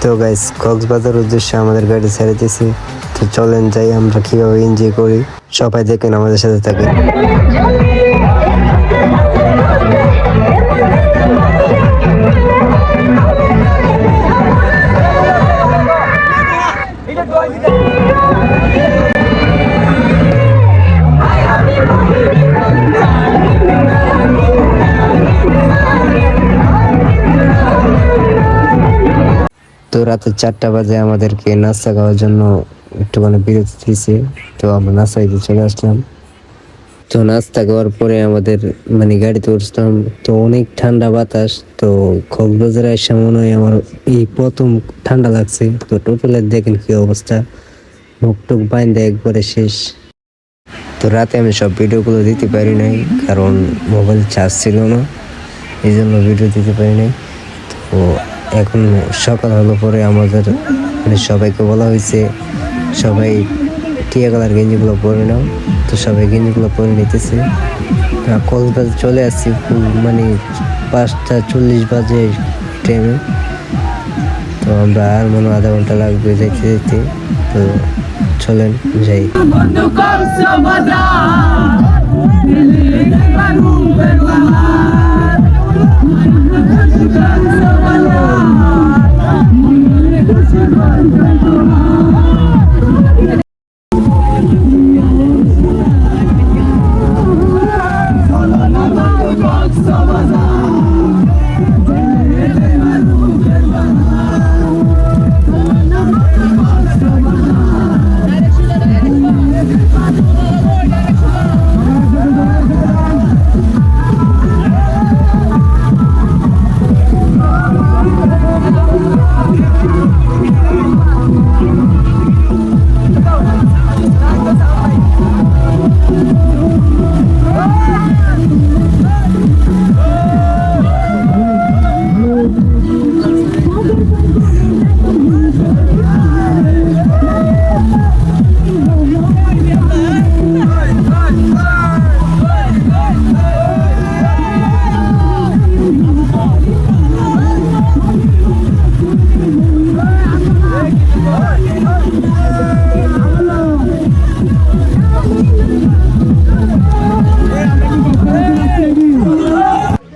তো গাইস কক্সবাজার উদ্দেশ্যে আমাদের গাড়ি ছেড়ে দিয়েছি। তো চলেন যাই আমরা কিভাবে এনজয় করি, সবাই দেখেন আমাদের সাথে থাকেন। তো রাতে 4টা বাজে আমাদেরকে নাস্তা খাওয়ার জন্য একটুখানি বিরতি দিয়েছে। তো আমরা নাস্তা খেতে চলে আসলাম। তো নাস্তা খাওয়ার পরে আমাদের গাড়িতে উঠলাম। তো অনেক ঠান্ডা বাতাস। তো কক্সবাজারে এসে মনে হয় আমার এই প্রথম ঠান্ডা লাগছে। তো টোটালে দেখেন কি অবস্থা, মুখ টুক বাইন্দা একবারে শেষ। তো রাতে আমি সব ভিডিওগুলো দিতে পারি নাই, কারণ মোবাইল চার্জ ছিল না, এই জন্য ভিডিও দিতে পারি নাই। তো এখন সকাল হলো পরে আমাদের সবাইকে বলা হয়েছে সবাই টিয়া কালার গেঞ্জিগুলো পরে নাও। তো সবাই গেঞ্জিগুলো পরে নিতেছে। কক্সবাজার চলে আসছি 5টা 40 বাজে ট্রেনে। তো আমরা আর আধা ঘন্টা লাগবে যেতে যেতে। তো চলেন যাই।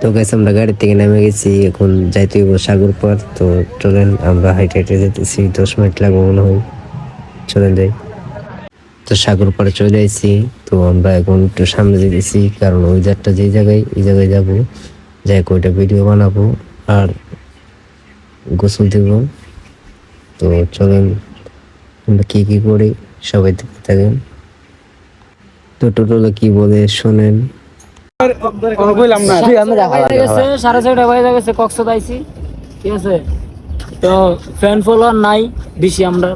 তো গাইস আমরা গাড়ি থেকে নেমে গেছি, এখন যাইতে হইব সাগর পার। তো চলেন আমরা হাইটে হাইটে যেতেছি, 10 মিনিট লাগবে মনে হয়। চলেন যাই। তো সাগর পাড়ে চলে আসছি। তো আমরা এখন একটু সামনে যেতেছি, কারণ ওয়েদারটা এই জায়গায় যাবো, যাই কয়টা ভিডিও বানাবো আর গোসল দেব। তো চলেন আমরা কি করি সবাই দেখতে থাকেন। তো টোটালে কি বলে শোনেন। 6:30 বাজে গেছে কক্সবাজার আইছি, ঠিক আছে। তো ফ্যান ফলোয়ার নাই বেশি আমরা,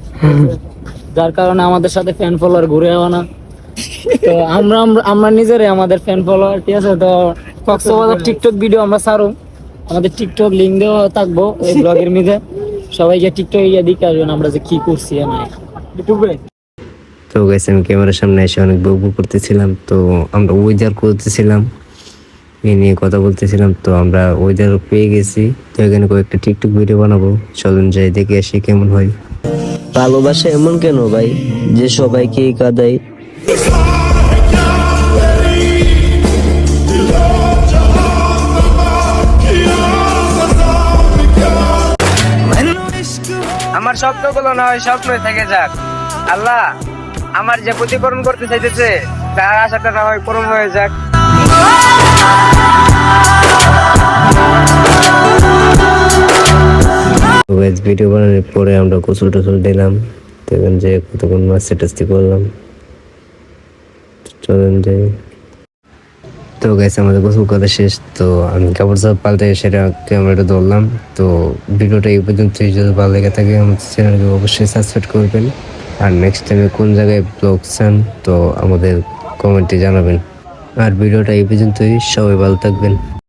যার কারণে আমাদের সাথে ফ্যান ফলোয়ার ঘুরে যাওয়া না। তো আমরা নিজেরাই আমাদের ফ্যান ফলোয়ার, ঠিক আছে। তো কক্সবাজার টিকটক ভিডিও আমরা ছাড়ো, আমাদের টিকটক লিঙ্ক দেওয়া থাকবো এই ব্লগের মধ্যে, সবাইকে টিকটক দিকে আসবেন আমরা যে কি করছি ইউটিউবে। তো গাইস আমি ক্যামেরার সামনে এসে অনেক বকবক করতেছিলাম। তো আমরা ওয়েদার করতেছিলাম, এই নিয়ে কথা বলতেছিলাম। তো আমরা ওয়েদার পেয়ে গেছি। তো এখানে কয়েকটা টিকটক ভিডিও বানাবো, চলুন যাই দেখে আসি কেমন হয়। ভালোবাসা এমন কেন ভাই যে সবাইকে কাঁদায়? আমার স্বপ্নগুলো না হয় স্বপ্নই থেকে যাক। আল্লাহ আমার যে প্রতিকরণ করতে চাইতেছে তার আশাটা না হয় পূরণ হয়ে যাক। ভিডিও বানানোর পরে আমরা গোসল টোসল দিলাম। দেখবেন যে কতক্ষণ মাস্তি টাস্তি করলাম। চলেন যাই। তো গাইস আমাদের গোসল করা শেষ। তো আমি কাপড় চাপড় পাল্টে সেটা ক্যামেরাটা ধরলাম। তো ভিডিওটা এই পর্যন্ত, যদি ভালো লেগে থাকে আমাদের চ্যানেলকে অবশ্যই সাবস্ক্রাইব করবেন। আর নেক্সট টাইমে কোন জায়গায় ব্লগ চান তো আমাদের কমেন্টে জানাবেন। আর ভিডিওটা এই পর্যন্তই, সবাই ভালো থাকবেন।